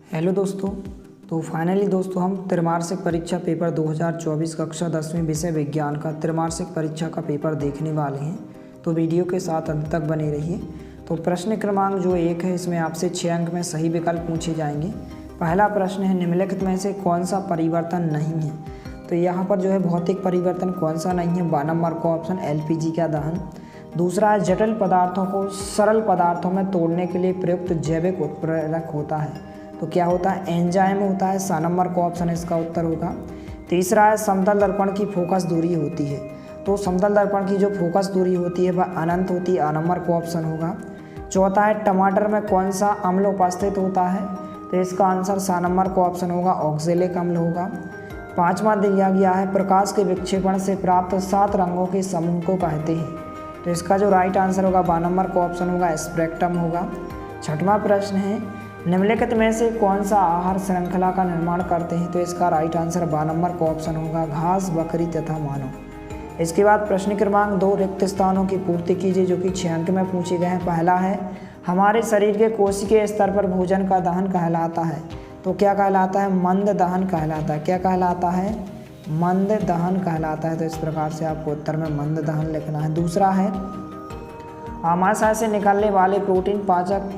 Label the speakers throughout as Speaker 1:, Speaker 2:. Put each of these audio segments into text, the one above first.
Speaker 1: Hello दोस्तों। तो finally दोस्तों हम त्रैमासिक परीक्षा पेपर 2024 कक्षा 10वीं विषय विज्ञान का त्रैमासिक परीक्षा का पेपर देखने वाले हैं। तो वीडियो के साथ अंत तक बने रहिए। तो प्रश्न क्रमांक जो 1 है इसमें आपसे 6 अंक में सही विकल्प पूछे जाएंगे। पहला प्रश्न है, निम्नलिखित में से कौन सा परिवर्तन नहीं है। तो यहाँ पर जो है भौतिक परिवर्तन कौन सा नहीं है। 12 नंबर का ऑप्शन LPG का दहन। दूसरा है, जटिल पदार्थों को सरल पदार्थों में तोड़ने के लिए प्रयुक्त जैविक उत्प्रेरक होता है। तो क्या होता है, एंजाइम होता है। 7 नंबर का ऑप्शन इसका उत्तर होगा। तीसरा है, समतल दर्पण की फोकस दूरी होती है। तो समतल दर्पण की जो फोकस दूरी होती है वह अनंत होती है। 8 नंबर का ऑप्शन होगा। चौथा है, टमाटर में कौन सा अम्ल उपस्थित होता है। तो इसका आंसर 7 नंबर का ऑप्शन होगा, ऑक्जेलिक अम्ल होगा। पाँचवा दिया गया है, प्रकाश के विक्षेपण से प्राप्त 7 रंगों के समूह को कहते हैं। तो इसका जो राइट आंसर होगा 12 नंबर का ऑप्शन होगा, स्पेक्ट्रम होगा। छठवां प्रश्न है, निम्नलिखित में से कौन सा आहार श्रृंखला का निर्माण करते हैं। तो इसका राइट आंसर 12 नंबर का ऑप्शन होगा, घास, बकरी तथा मानव। इसके बाद प्रश्न क्रमांक 2, रिक्त स्थानों की पूर्ति कीजिए, जो कि 6 अंक में पूछे गए हैं। पहला है, हमारे शरीर के कोशिकीय स्तर पर भोजन का दहन कहलाता है। तो क्या कहलाता है, मंद दहन कहलाता है। क्या कहलाता है, मंद दहन कहलाता है। तो इस प्रकार से आपको उत्तर में मंद दहन लिखना है। दूसरा है, आमाशय से निकलने वाले प्रोटीन पाचक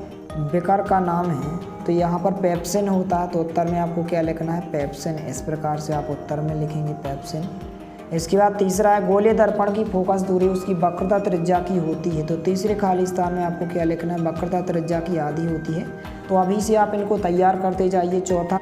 Speaker 1: विकर का नाम है। तो यहाँ पर पेप्सिन होता है। तो उत्तर में आपको क्या लिखना है, पेप्सिन। इस प्रकार से आप उत्तर में लिखेंगे पेप्सिन। इसके बाद तीसरा है, गोलीय दर्पण की फोकस दूरी उसकी वक्रता त्रिज्या की होती है। तो तीसरे खाली स्थान में आपको क्या लिखना है, वक्रता त्रिज्या की आधी होती है। तो अभी से आप इनको तैयार करते जाइए। चौथा,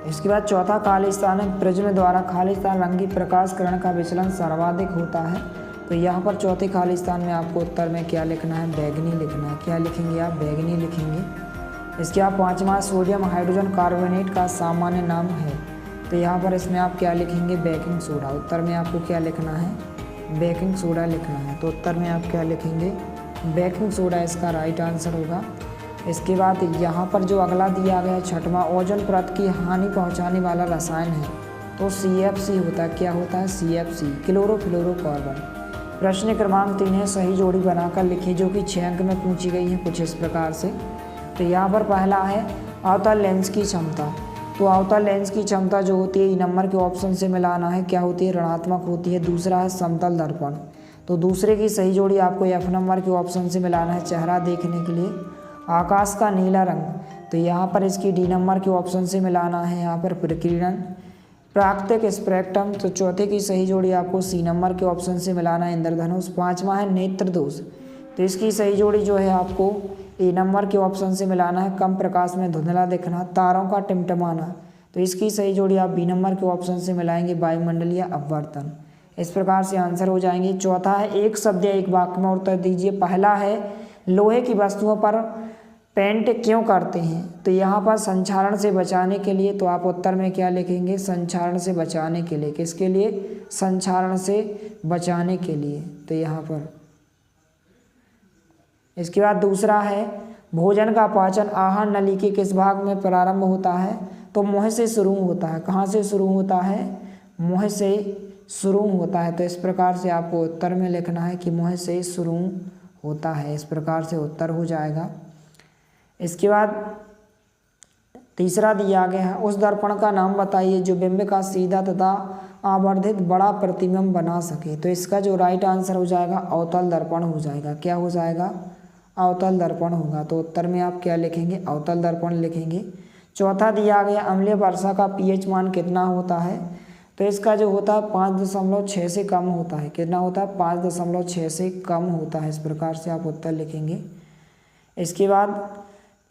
Speaker 1: इसके बाद चौथा खाली स्थान है, प्रिज्म द्वारा खाली स्थान रंगी प्रकाश किरण का विचलन सर्वाधिक होता है। तो यहाँ पर चौथे खाली स्थान में आपको उत्तर में क्या लिखना है, बैगनी लिखना है। क्या लिखेंगे आप, बैगनी लिखेंगे। इसके बाद पाँचवा, सोडियम हाइड्रोजन कार्बोनेट का सामान्य नाम है। तो यहाँ पर इसमें आप क्या लिखेंगे, बेकिंग सोडा। उत्तर में आपको क्या लिखना है, बेकिंग सोडा लिखना है। तो उत्तर में आप क्या लिखेंगे, बेकिंग सोडा इसका राइट आंसर होगा। इसके बाद यहाँ पर जो अगला दिया गया है छठवां, ओजोन परत की हानि पहुँचाने वाला रसायन है। तो CFC होता है। क्या होता है, CFC, क्लोरोफ्लोरोकार्बन। प्रश्न क्रमांक 3 है, सही जोड़ी बनाकर लिखिए, जो कि 6 अंक में पूछी गई है कुछ इस प्रकार से। तो यहाँ पर पहला है, अवतल लेंस की क्षमता। तो अवतल लेंस की क्षमता जो होती है, ई नंबर के ऑप्शन से मिलाना है, क्या होती है, ऋणात्मक होती है। दूसरा है, समतल दर्पण। तो दूसरे की सही जोड़ी आपको F नंबर के ऑप्शन से मिलाना है, चेहरा देखने के लिए। आकाश का नीला रंग, तो यहाँ पर इसकी D नंबर के ऑप्शन से मिलाना है, यहाँ पर प्रकीर्णन। प्राकृतिक स्पेक्ट्रम, तो चौथे की सही जोड़ी आपको C नंबर के ऑप्शन से मिलाना है, इंद्रधनुष। पाँचवा है, नेत्र दोष। तो इसकी सही जोड़ी जो है आपको A नंबर के ऑप्शन से मिलाना है, कम प्रकाश में धुंधला दिखना। तारों का टिमटिमाना, तो इसकी सही जोड़ी आप B नंबर के ऑप्शन से मिलाएंगे, वायुमंडलीय अपवर्तन। इस प्रकार से आंसर हो जाएंगे। चौथा है, एक शब्द या एक वाक्य में उत्तर दीजिए। पहला है, लोहे की वस्तुओं पर पेंट क्यों करते हैं। तो यहाँ पर संक्षारण से बचाने के लिए। तो आप उत्तर में क्या लिखेंगे, संक्षारण से बचाने के लिए। किसके लिए, संक्षारण से बचाने के लिए। तो यहाँ पर इसके बाद दूसरा है, भोजन का पाचन आहार नली के किस भाग में प्रारंभ होता है। तो मुँह से शुरू होता है। कहाँ से शुरू होता है, मुँह से शुरू होता है। तो इस प्रकार से आपको उत्तर में लिखना है कि मुँह से शुरू होता है। इस प्रकार से उत्तर हो जाएगा। इसके बाद तीसरा दिया गया है, उस दर्पण का नाम बताइए जो बिंब का सीधा तथा आवर्धित बड़ा प्रतिबिंब बना सके। तो इसका जो राइट आंसर हो जाएगा, अवतल दर्पण हो जाएगा। क्या हो जाएगा, अवतल दर्पण होगा। तो उत्तर में आप क्या लिखेंगे, अवतल दर्पण लिखेंगे। चौथा दिया गया, अम्लीय वर्षा का pH मान कितना होता है। तो इसका जो होता है 5.6 से कम होता है। कितना होता है, 5.6 से कम होता है। इस प्रकार से आप उत्तर लिखेंगे। इसके बाद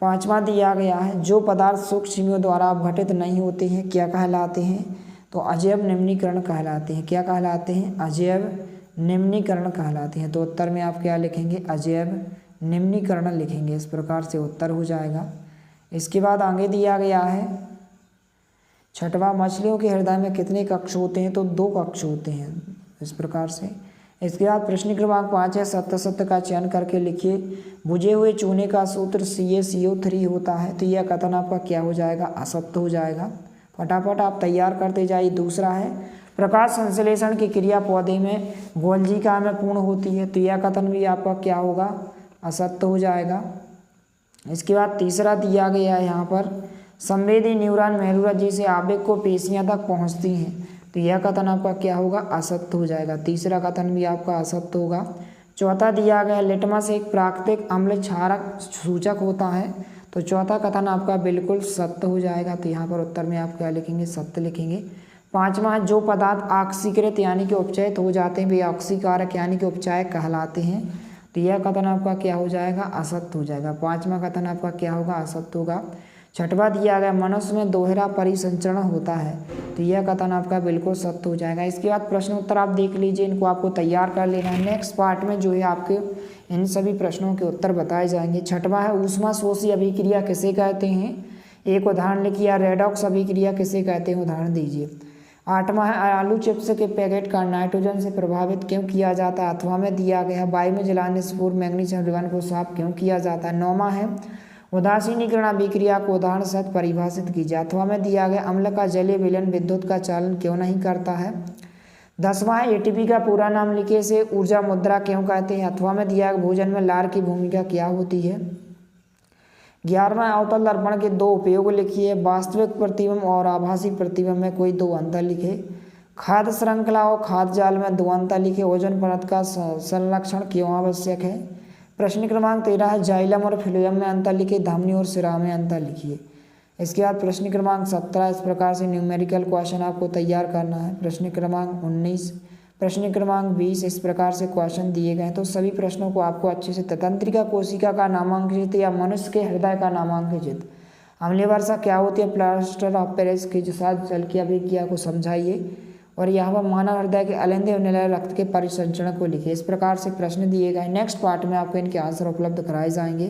Speaker 1: पाँचवा दिया गया है, जो पदार्थ सूक्ष्मजीवियों द्वारा अपघटित नहीं होते हैं, क्या कहलाते हैं। तो अजैव निम्नीकरण कहलाते हैं। क्या कहलाते हैं, अजैव निम्नीकरण कहलाते हैं। तो उत्तर में आप क्या लिखेंगे, अजैव निम्नीकरण लिखेंगे। इस प्रकार से उत्तर हो जाएगा। इसके बाद आगे दिया गया है छठवां, मछलियों के हृदय में कितने कक्ष होते हैं। तो 2 कक्ष होते हैं। इस प्रकार से। इसके बाद प्रश्न क्रमांक 5 है, सत्य सत्य का चयन करके लिखिए, बुझे हुए चूने का सूत्र CaCO3 होता है। तो यह कथन आपका क्या हो जाएगा, असत्य हो जाएगा। फटाफट आप तैयार करते जाइए। दूसरा है, प्रकाश संश्लेषण की क्रिया पौधे में गोल्जिका में पूर्ण होती है। तो यह कथन भी आपका क्या होगा, असत्य हो जाएगा। इसके बाद तीसरा दिया गया है यहाँ पर, संवेदी न्यूरॉन मेरुरज्जु से आवेग को पेशियां तक पहुँचती हैं। तो यह कथन आपका क्या होगा, असत्य हो जाएगा। तीसरा कथन भी आपका असत्य होगा। चौथा दिया गया, लिटमस एक प्राकृतिक अम्ल क्षारक सूचक होता है। तो चौथा कथन आपका बिल्कुल सत्य हो जाएगा। तो यहाँ पर उत्तर में आप क्या लिखेंगे, सत्य लिखेंगे। पांचवा है, जो पदार्थ ऑक्सीकृत यानी कि उपचयित हो जाते हैं वे ऑक्सीकारक यानी कि उपचायक कहलाते हैं। तो यह कथन आपका क्या हो जाएगा, असत्य हो जाएगा। पांचवा कथन आपका क्या होगा, असत्य होगा। छठवां दिया गया, मनुष्य में दोहरा परिसंचरण होता है। तो यह कथन आपका बिल्कुल सत्य हो जाएगा। इसके बाद प्रश्न उत्तर आप देख लीजिए, इनको आपको तैयार कर लेना है। नेक्स्ट पार्ट में जो है आपके इन सभी प्रश्नों के उत्तर बताए जाएंगे। छठवां है, ऊष्माशोषी अभिक्रिया किसे कहते हैं, एक उदाहरण लिखिए। रेडॉक्स अभिक्रिया किसे कहते हैं, उदाहरण दीजिए। आठवां है, आलू चिप्स के पैकेट का नाइट्रोजन से प्रभावित क्यों किया जाता है। अथवा में दिया गया है, वायु में जलाने से पूर्व मैग्नीशियम रिबन को साफ क्यों किया जाता है। नौवां है, उदासीनीकरण अभिक्रिया को उदाहरण सहित परिभाषित कीजिए। अथवा में दिया गया, अम्ल का जलीय विलयन विद्युत का चालन क्यों नहीं करता है। 10वां है, एटीपी का पूरा नाम लिखिए, इसे ऊर्जा मुद्रा क्यों कहते हैं। अथवा में दिया गया, भोजन में लार की भूमिका क्या होती है। 11वां, अवतल दर्पण के दो उपयोग लिखिए, वास्तविक प्रतिबिंब और आभासी प्रतिबिंब में कोई दो अंतर लिखे। खाद्य श्रृंखला और खाद्य जाल में दो अंतर लिखे। ओजोन परत का संरक्षण क्यों आवश्यक है। प्रश्न क्रमांक 13 है, जाइलम और फिलोयम में अंतर लिखिए, धमनी और सिरा में अंतर लिखिए। इसके बाद प्रश्न क्रमांक 17, इस प्रकार से न्यूमेरिकल क्वेश्चन आपको तैयार करना है। प्रश्न क्रमांक 19, प्रश्न क्रमांक 20, इस प्रकार से क्वेश्चन दिए गए हैं। तो सभी प्रश्नों को आपको अच्छे से, तंत्रिका कोशिका का नामांकित या मनुष्य के हृदय का नामांकित, अम्लीय वर्षा क्या होती है, प्लास्टर ऑफ पेरिस के साथ जल की अभिक्रिया को समझाइए, और यहाँ पर मानव हृदय के अलिंद और निलय रक्त के परिसंचरण को लिखिए। इस प्रकार से प्रश्न दिए गए। नेक्स्ट पार्ट में आपको इनके आंसर उपलब्ध कराए जाएंगे।